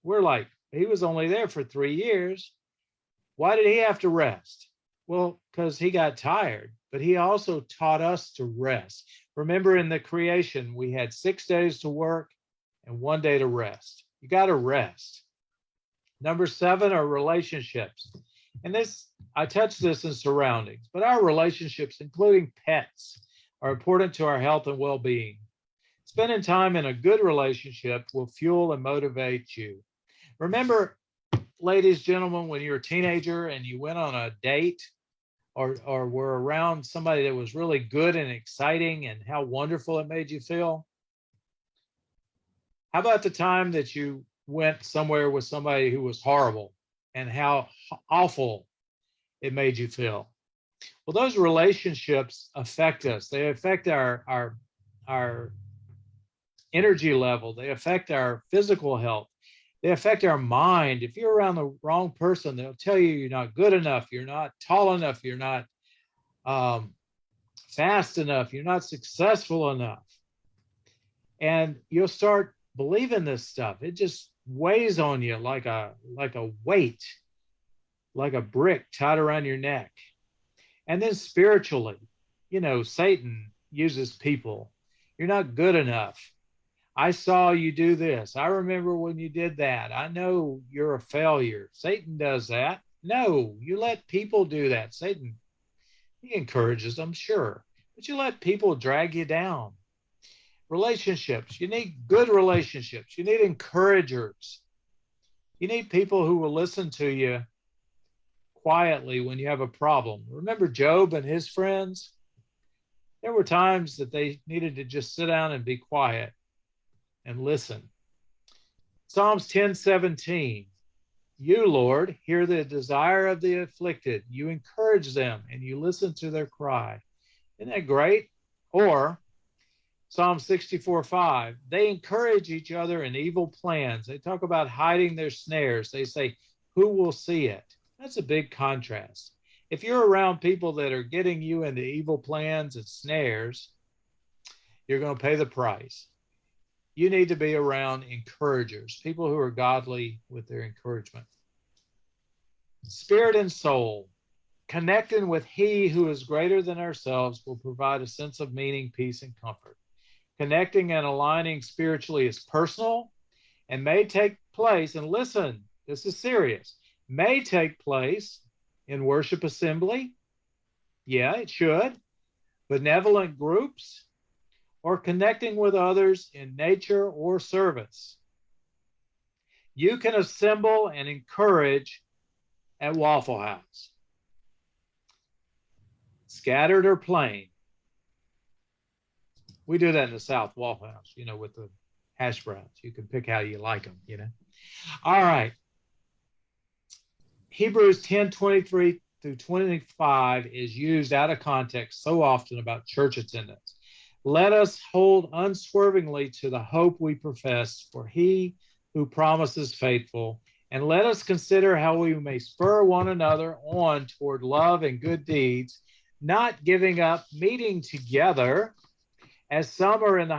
We're like, he was only there for 3 years. Why did he have to rest? Well, because he got tired, but he also taught us to rest. Remember, in the creation, we had 6 days to work and 1 day to rest. You got to rest. Number 7 are relationships. And this, I touched this in surroundings, but our relationships, including pets, are important to our health and well-being. Spending time in a good relationship will fuel and motivate you. Remember, ladies, gentlemen, when you were a teenager and you went on a date or were around somebody that was really good and exciting and how wonderful it made you feel? How about the time that you went somewhere with somebody who was horrible and how awful it made you feel? Well, those relationships affect us. They affect our energy level. They affect our physical health. They affect our mind. If you're around the wrong person, they'll tell you you're not good enough, you're not tall enough, you're not fast enough, you're not successful enough. And you'll start believing this stuff. It just weighs on you like a weight, like a brick tied around your neck. And then spiritually, you know, Satan uses people. You're not good enough. I saw you do this. I remember when you did that. I know you're a failure. Satan does that. No, you let people do that. Satan, he encourages them, sure, but you let people drag you down. Relationships, you need good relationships. You need encouragers. You need people who will listen to you quietly when you have a problem. Remember Job and his friends? There were times that they needed to just sit down and be quiet and listen. Psalms 10:17. You, Lord, hear the desire of the afflicted. You encourage them and you listen to their cry. Isn't that great? Or Psalm 64:5. They encourage each other in evil plans. They talk about hiding their snares. They say, who will see it? That's a big contrast. If you're around people that are getting you into evil plans and snares, you're going to pay the price. You need to be around encouragers, people who are godly with their encouragement. Spirit and soul, connecting with He who is greater than ourselves will provide a sense of meaning, peace, and comfort. Connecting and aligning spiritually is personal and may take place, and listen, this is serious, may take place in worship assembly. Yeah, it should. Benevolent groups, or connecting with others in nature or service. You can assemble and encourage at Waffle House. Scattered or plain. We do that in the South, Waffle House, you know, with the hash browns. You can pick how you like them, you know. All right. Hebrews 10:23 through 25 is used out of context so often about church attendance. Let us hold unswervingly to the hope we profess, for He who promises faithful, and let us consider how we may spur one another on toward love and good deeds, not giving up meeting together, as some are in the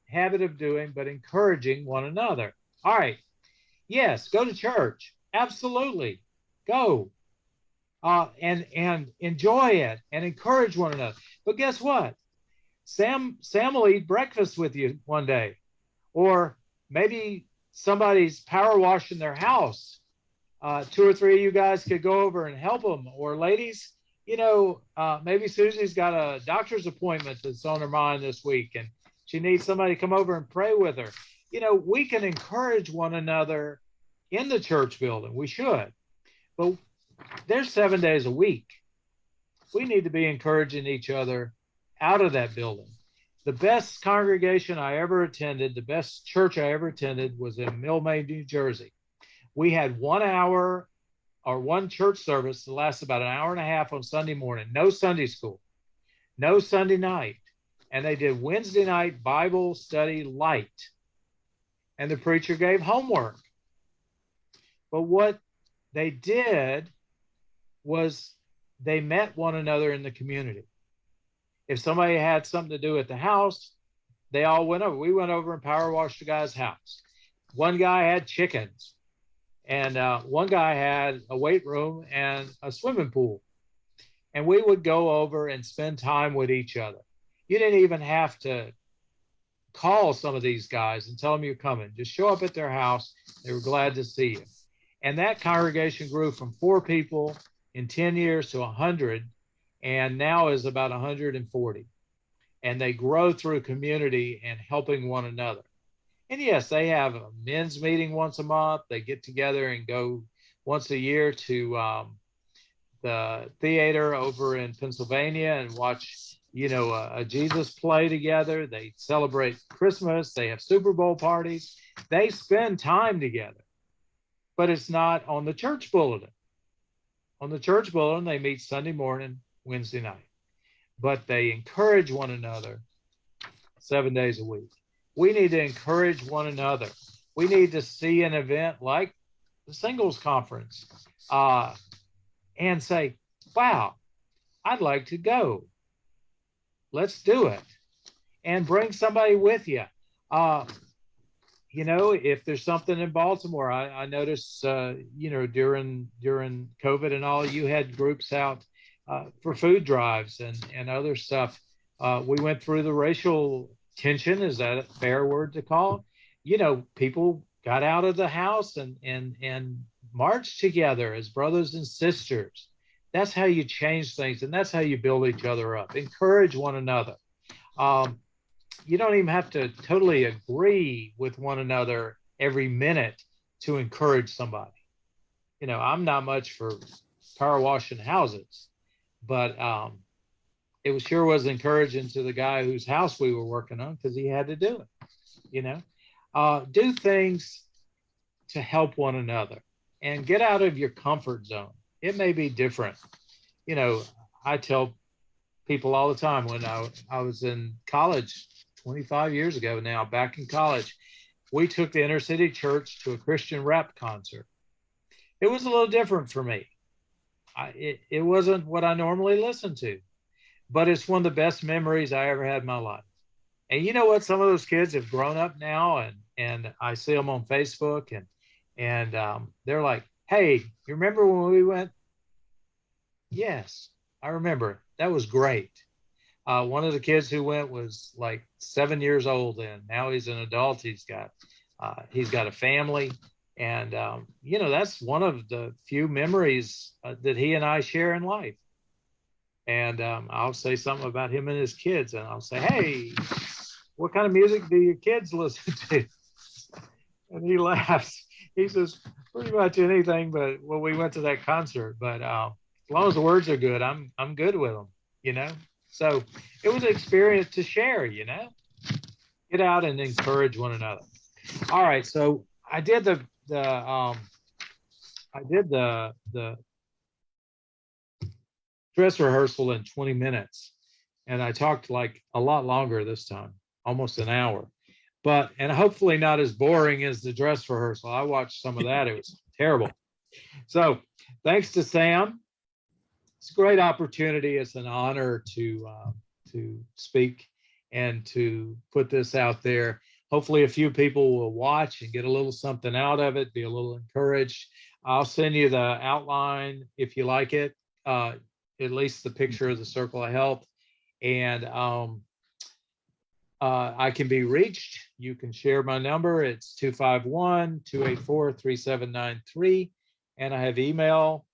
habit of doing, but encouraging one another. All right. Yes, go to church. Absolutely. Go. And enjoy it and encourage one another. But guess what? Sam will eat breakfast with you one day, or maybe somebody's power washing their house. 2 or 3 of you guys could go over and help them. Or ladies, you know, maybe Susie's got a doctor's appointment that's on her mind this week, and she needs somebody to come over and pray with her. You know, we can encourage one another in the church building. We should, but there's 7 days a week. We need to be encouraging each other out of that building. The best congregation I ever attended, the best church I ever attended was in Millmaid, New Jersey. We had 1 hour or one church service that lasts about an hour and a half on Sunday morning, no Sunday school, no Sunday night. And they did Wednesday night Bible study light. And the preacher gave homework. But what they did was they met one another in the community. If somebody had something to do at the house, they all went over. We went over and power washed the guy's house. One guy had chickens, and one guy had a weight room and a swimming pool. And we would go over and spend time with each other. You didn't even have to call some of these guys and tell them you're coming. Just show up at their house. They were glad to see you. And that congregation grew from 4 people in 10 years to 100, and now is about 140. And they grow through community and helping one another. And yes, they have a men's meeting once a month. They get together and go once a year to the theater over in Pennsylvania and watch, a Jesus play together. They celebrate Christmas. They have Super Bowl parties. They spend time together, but it's not on the church bulletin. On the church bulletin, they meet Sunday morning, Wednesday night, but they encourage one another 7 days a week. We need to encourage one another. We need to see an event like the singles conference and say, wow, I'd like to go. Let's do it. And bring somebody with you. If there's something in Baltimore, I noticed, during COVID and all, you had groups out for food drives and other stuff. We went through the racial tension. Is that a fair word to call? People got out of the house and marched together as brothers and sisters. That's how you change things, and that's how you build each other up. Encourage one another. You don't even have to totally agree with one another every minute to encourage somebody. I'm not much for power washing houses, but it sure was encouraging to the guy whose house we were working on because he had to do it. Do things to help one another and get out of your comfort zone. It may be different. I tell people all the time when I was in college 25 years ago now, back in college, we took the inner city church to a Christian rap concert. It was a little different for me. It wasn't what I normally listen to, but it's one of the best memories I ever had in my life. And you know what? Some of those kids have grown up now, and I see them on Facebook, and they're like, hey, you remember when we went? Yes, I remember. That was great. One of the kids who went was like 7 years old, and now he's an adult. He's got a family, and that's one of the few memories that he and I share in life. And I'll say something about him and his kids, and I'll say, hey, what kind of music do your kids listen to? And he laughs. He says, pretty much anything, but we went to that concert. But as long as the words are good, I'm good with them, So it was an experience to share, Get out and encourage one another. All right, so I did the dress rehearsal in 20 minutes, and I talked like a lot longer this time, almost an hour. And hopefully not as boring as the dress rehearsal. I watched some of that. It was terrible. So thanks to Sam. It's a great opportunity. It's an honor to speak and to put this out there. Hopefully a few people will watch and get a little something out of it, be a little encouraged. I'll send you the outline if you like it, at least the picture of the Circle of Health. And I can be reached. You can share my number. It's 251-284-3793. And I have email.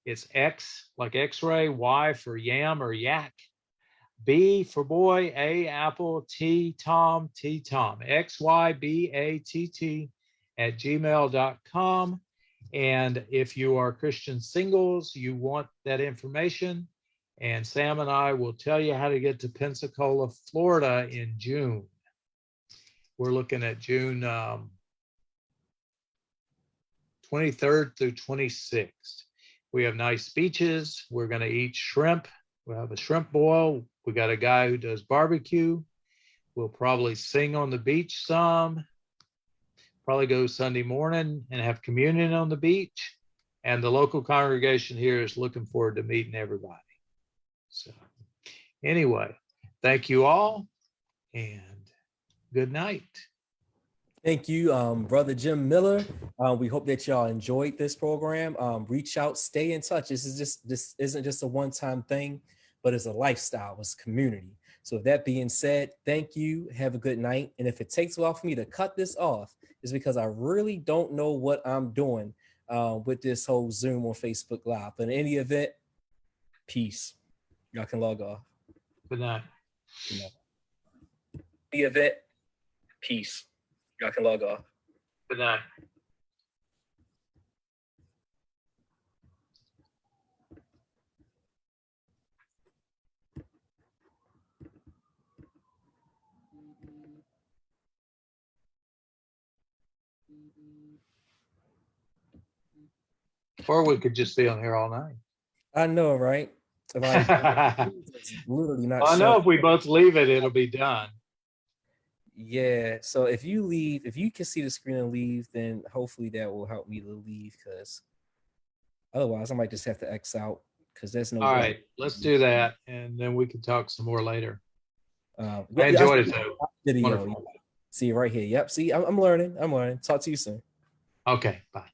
It's X like X-ray, Y for yam or yak, B for boy, A apple, T Tom, XYBATT @gmail.com. And if you are Christian singles, you want that information, and Sam and I will tell you how to get to Pensacola, Florida in June. We're looking at June 23rd through 26th. We have nice beaches. We're going to eat shrimp. We'll have a shrimp boil. We got a guy who does barbecue. We'll probably sing on the beach some. Probably go Sunday morning and have communion on the beach. And the local congregation here is looking forward to meeting everybody. So anyway, thank you all and good night. Thank you, Brother Jim Miller. We hope that y'all enjoyed this program. Reach out, stay in touch. This isn't just a one-time thing, but it's a lifestyle, it's a community. So with that being said, thank you. Have a good night. And if it takes a while for me to cut this off, it's because I really don't know what I'm doing with this whole Zoom or Facebook Live. But in any event, peace. Y'all can log off. Good night. Good night. The event, peace. Y'all can log off. Good night. Or we could just be on here all night. I know, right? Like, literally not. I know if we both leave it, it'll be done. Yeah. So if you leave, if you can see the screen and leave, then hopefully that will help me to leave, because otherwise I might just have to X out, because there's no. All right, let's do that, and then we can talk some more later. I enjoyed it though. Video. See you right here. Yep. See, I'm learning. Talk to you soon. Okay. Bye.